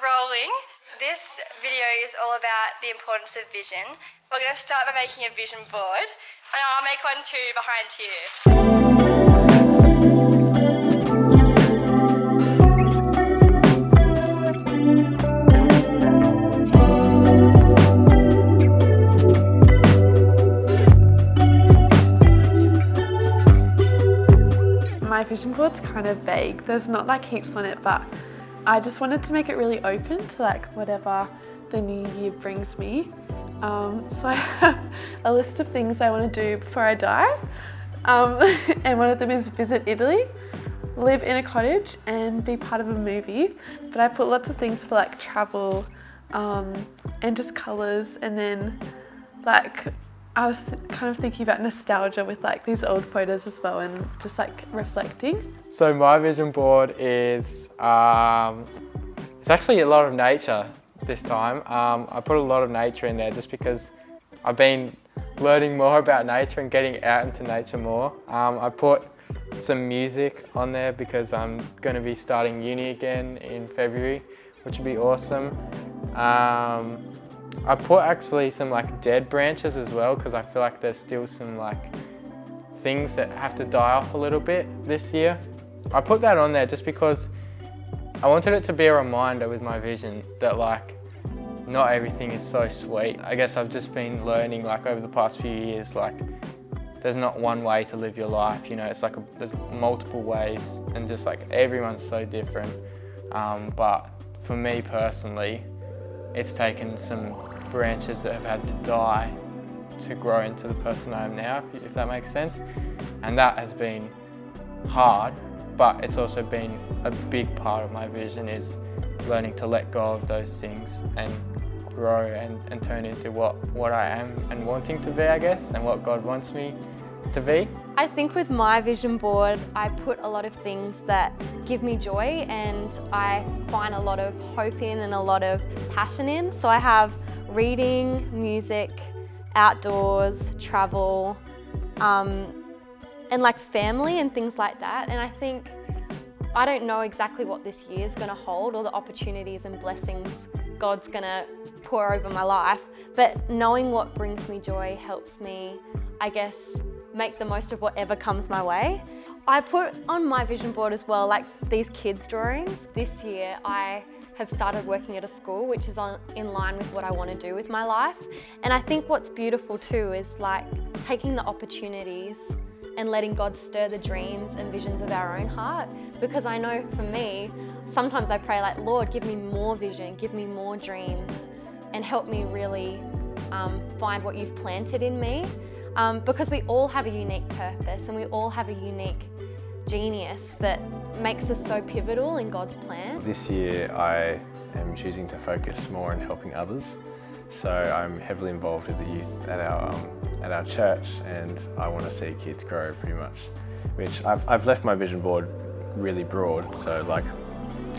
rolling. This video is all about the importance of vision. We're going to start by making a vision board, and I'll make one too behind here. My vision board's kind of vague. There's not like heaps on it, but I just wanted to make it really open to like whatever the new year brings me. So I have a list of things I want to do before I die. And one of them is visit Italy, live in a cottage and be part of a movie. But I put lots of things for like travel and just colours, and then like I was kind of thinking about nostalgia with like these old photos as well, and just like reflecting. So my vision board is, it's actually a lot of nature this time. I put a lot of nature in there just because I've been learning more about nature and getting out into nature more. I put some music on there because I'm going to be starting uni again in February, which would be awesome. I put actually some like dead branches as well, because I feel like there's still some like things that have to die off a little bit this year. I put that on there just because I wanted it to be a reminder with my vision that like not everything is so sweet. I guess I've just been learning like over the past few years, like there's not one way to live your life, you know, it's like there's multiple ways, and just like everyone's so different. But for me personally, it's taken some branches that have had to die to grow into the person I am now, if that makes sense. And that has been hard, but it's also been a big part of my vision, is learning to let go of those things and grow and turn into what I am and wanting to be, I guess, and what God wants me to be. I think with my vision board, I put a lot of things that give me joy and I find a lot of hope in and a lot of passion in. So I have reading, music, outdoors, travel, and like family and things like that. And I think I don't know exactly what this year is going to hold, or the opportunities and blessings God's going to pour over my life, but knowing what brings me joy helps me, I guess, make the most of whatever comes my way. I put on my vision board as well, like these kids' drawings. This year I have started working at a school, which is in line with what I want to do with my life. And I think what's beautiful too is like taking the opportunities and letting God stir the dreams and visions of our own heart. Because I know for me, sometimes I pray like, Lord, give me more vision, give me more dreams, and help me really find what you've planted in me. Because we all have a unique purpose and we all have a unique genius that makes us so pivotal in God's plan. This year I am choosing to focus more on helping others. So I'm heavily involved with the youth at our church, and I want to see kids grow pretty much. Which I've left my vision board really broad, so like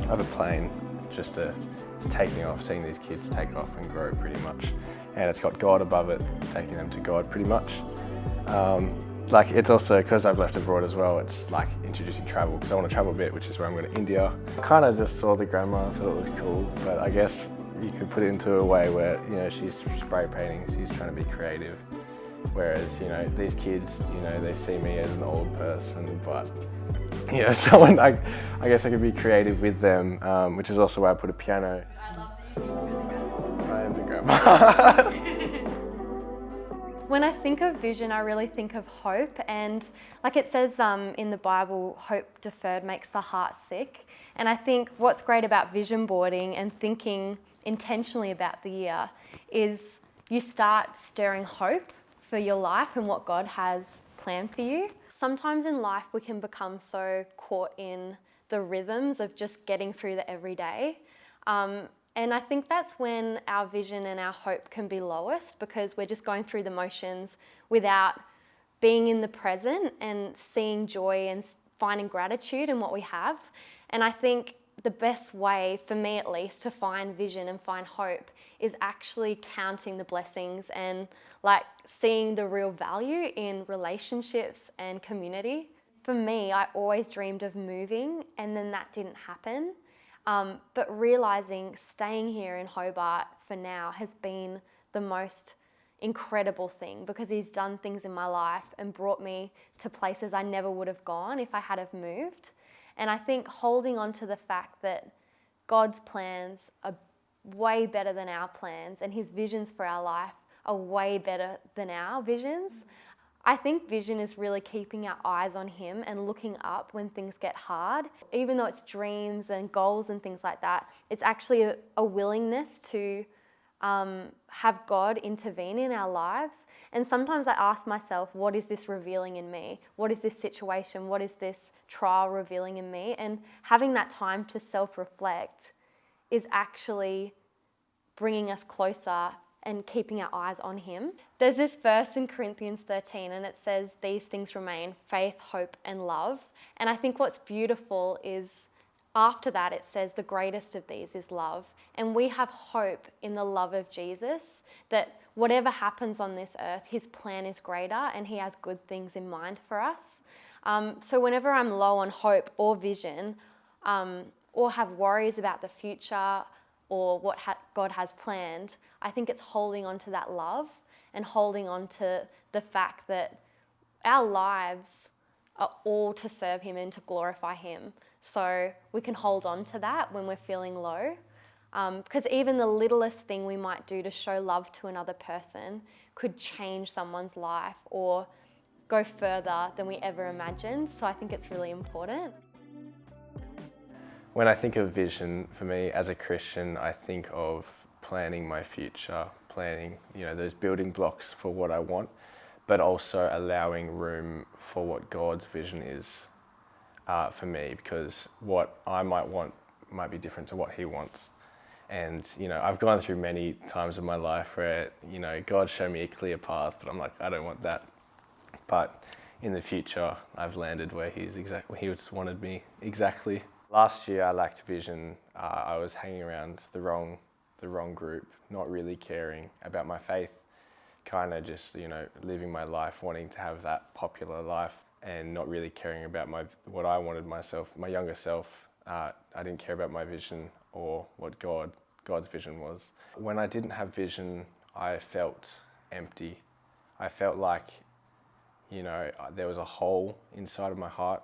I have a plane just to take me off, seeing these kids take off and grow pretty much. And it's got God above it, taking them to God pretty much. Like it's also, because I've left abroad as well, it's like introducing travel, because I want to travel a bit, which is where I'm going to India. I kind of just saw the grandma, I thought it was cool, but I guess you could put it into a way where, you know, she's spray painting, she's trying to be creative. Whereas, you know, these kids, you know, they see me as an old person, but, you know, someone, I guess I could be creative with them, which is also why I put a piano. I love that you're the grandma. I am the grandma. When I think of vision, I really think of hope, and like it says in the Bible, hope deferred makes the heart sick. And I think what's great about vision boarding and thinking intentionally about the year is you start stirring hope for your life and what God has planned for you. Sometimes in life we can become so caught in the rhythms of just getting through the everyday. And I think that's when our vision and our hope can be lowest, because we're just going through the motions without being in the present and seeing joy and finding gratitude in what we have. And I think the best way, for me at least, to find vision and find hope is actually counting the blessings and like seeing the real value in relationships and community. For me, I always dreamed of moving, and then that didn't happen. But realising staying here in Hobart for now has been the most incredible thing, because he's done things in my life and brought me to places I never would have gone if I had have moved. And I think holding on to the fact that God's plans are way better than our plans, and his visions for our life are way better than our visions. I think vision is really keeping our eyes on him and looking up when things get hard. Even though it's dreams and goals and things like that, it's actually a willingness to have God intervene in our lives. And sometimes I ask myself, what is this revealing in me? What is this situation? What is this trial revealing in me? And having that time to self-reflect is actually bringing us closer and keeping our eyes on him. There's this verse in Corinthians 13, and it says, these things remain: faith, hope, and love. And I think what's beautiful is after that it says the greatest of these is love. And we have hope in the love of Jesus, that whatever happens on this earth, his plan is greater and he has good things in mind for us. So whenever I'm low on hope or vision, or have worries about the future or what God has planned, I think it's holding on to that love and holding on to the fact that our lives are all to serve him and to glorify him. So we can hold on to that when we're feeling low. Because even the littlest thing we might do to show love to another person could change someone's life or go further than we ever imagined. So I think it's really important. When I think of vision, for me as a Christian, I think of planning my future, planning, those building blocks for what I want, but also allowing room for what God's vision is for me, because what I might want might be different to what he wants. And, I've gone through many times in my life where, God showed me a clear path, but I'm like, I don't want that. But in the future, I've landed where he just wanted me exactly. Last year, I lacked vision. I was hanging around the wrong group, not really caring about my faith, kind of just, living my life, wanting to have that popular life and not really caring about what I wanted myself, my younger self. I didn't care about my vision or what God's vision was. When I didn't have vision, I felt empty. I felt like, there was a hole inside of my heart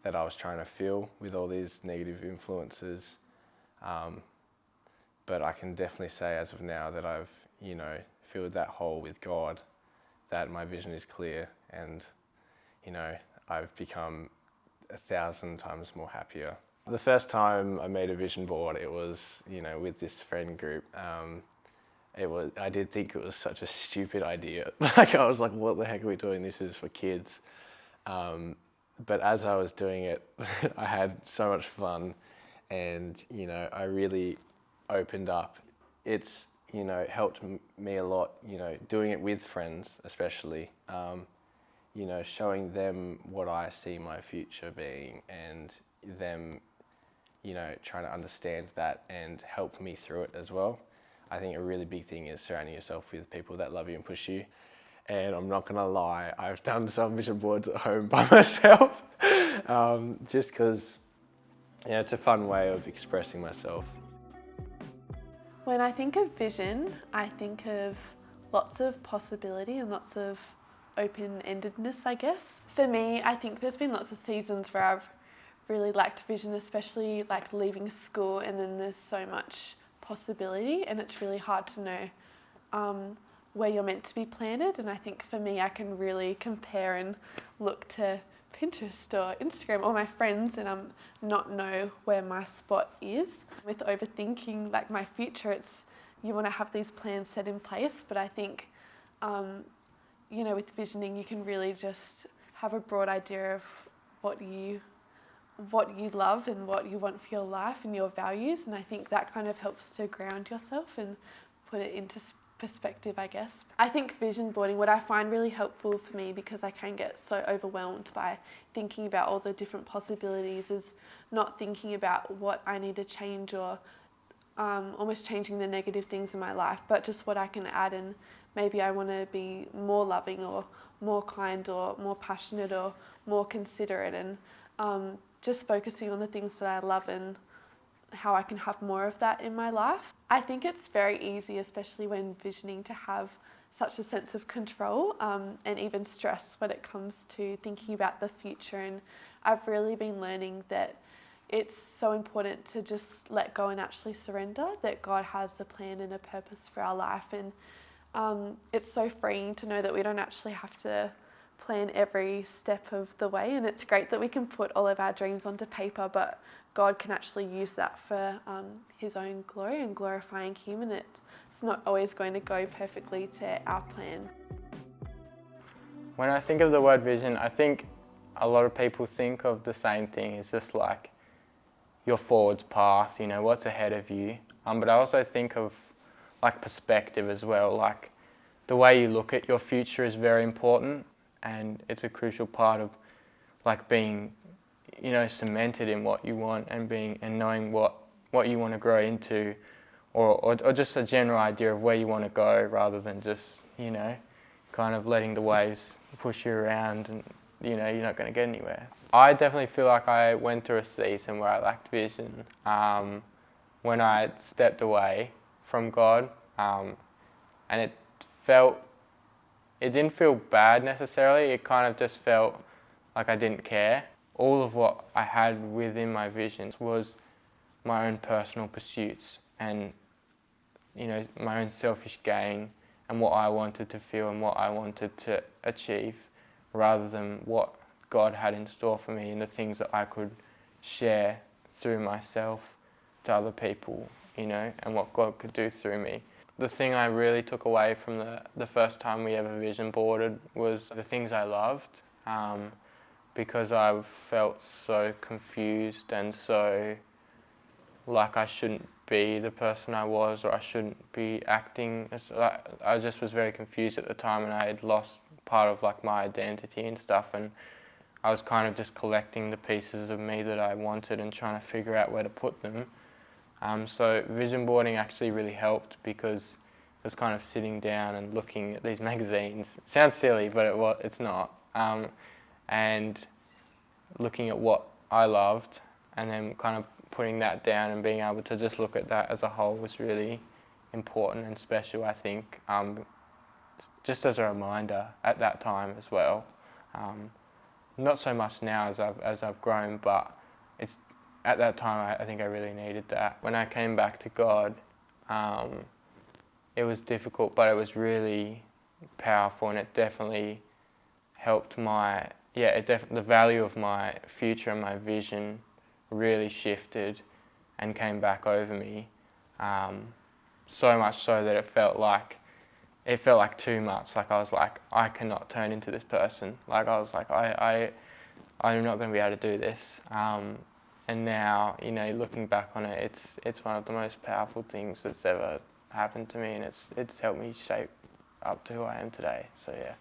that I was trying to fill with all these negative influences. But I can definitely say as of now that I've, filled that hole with God, that my vision is clear, and, I've become 1,000 times more happier. The first time I made a vision board, it was, with this friend group. I did think it was such a stupid idea. I was like, what the heck are we doing? This is for kids. But as I was doing it, I had so much fun, and, I really opened up. It's, helped me a lot, doing it with friends, especially, showing them what I see my future being, and them, trying to understand that and help me through it as well. I think a really big thing is surrounding yourself with people that love you and push you. And I'm not gonna lie, I've done some vision boards at home by myself, just because, it's a fun way of expressing myself. When I think of vision, I think of lots of possibility and lots of open-endedness, I guess. For me, I think there's been lots of seasons where I've really lacked vision, especially like leaving school, and then there's so much possibility and it's really hard to know where you're meant to be planted. And I think for me, I can really compare and look to Pinterest or Instagram or my friends and not know where my spot is. With overthinking like my future, you want to have these plans set in place, but I think with visioning you can really just have a broad idea of what you love and what you want for your life and your values, and I think that kind of helps to ground yourself and put it into perspective, I guess. I think vision boarding, what I find really helpful for me, because I can get so overwhelmed by thinking about all the different possibilities, is not thinking about what I need to change or almost changing the negative things in my life, but just what I can add, and maybe I want to be more loving or more kind or more passionate or more considerate, and just focusing on the things that I love and how I can have more of that in my life. I think it's very easy, especially when visioning, to have such a sense of control and even stress when it comes to thinking about the future. And I've really been learning that it's so important to just let go and actually surrender, that God has a plan and a purpose for our life. And it's so freeing to know that we don't actually have to plan every step of the way. And it's great that we can put all of our dreams onto paper, but God can actually use that for his own glory and glorifying him, and it's not always going to go perfectly to our plan. When I think of the word vision, I think a lot of people think of the same thing. It's just like your forwards path, you know, what's ahead of you. But I also think of like perspective as well. Like the way you look at your future is very important, and it's a crucial part of like being, you know, cemented in what you want and knowing what you want to grow into, or just a general idea of where you want to go, rather than just, you know, kind of letting the waves push you around and, you know, you're not going to get anywhere. I definitely feel like I went through a season where I lacked vision when I stepped away from God, and it didn't feel bad necessarily. It kind of just felt like I didn't care. All of what I had within my visions was my own personal pursuits and, you know, my own selfish gain and what I wanted to feel and what I wanted to achieve, rather than what God had in store for me and the things that I could share through myself to other people, you know, and what God could do through me. The thing I really took away from the first time we ever vision boarded was the things I loved, because I felt so confused and so like I shouldn't be the person I was, or I shouldn't be acting. I just was very confused at the time, and I had lost part of like my identity and stuff, and I was kind of just collecting the pieces of me that I wanted and trying to figure out where to put them. So vision boarding actually really helped, because it was kind of sitting down and looking at these magazines. It sounds silly, but it's not. And looking at what I loved, and then kind of putting that down and being able to just look at that as a whole was really important and special, I think, just as a reminder at that time as well. Not so much now as I've grown, but it's at that time I think I really needed that. When I came back to God, it was difficult, but it was really powerful, and it definitely helped the value of my future and my vision really shifted and came back over me, so much so that it felt like too much. Like I was like, I cannot turn into this person. Like I was like, I'm not going to be able to do this. And now, you know, looking back on it, it's one of the most powerful things that's ever happened to me, and it's helped me shape up to who I am today. So yeah.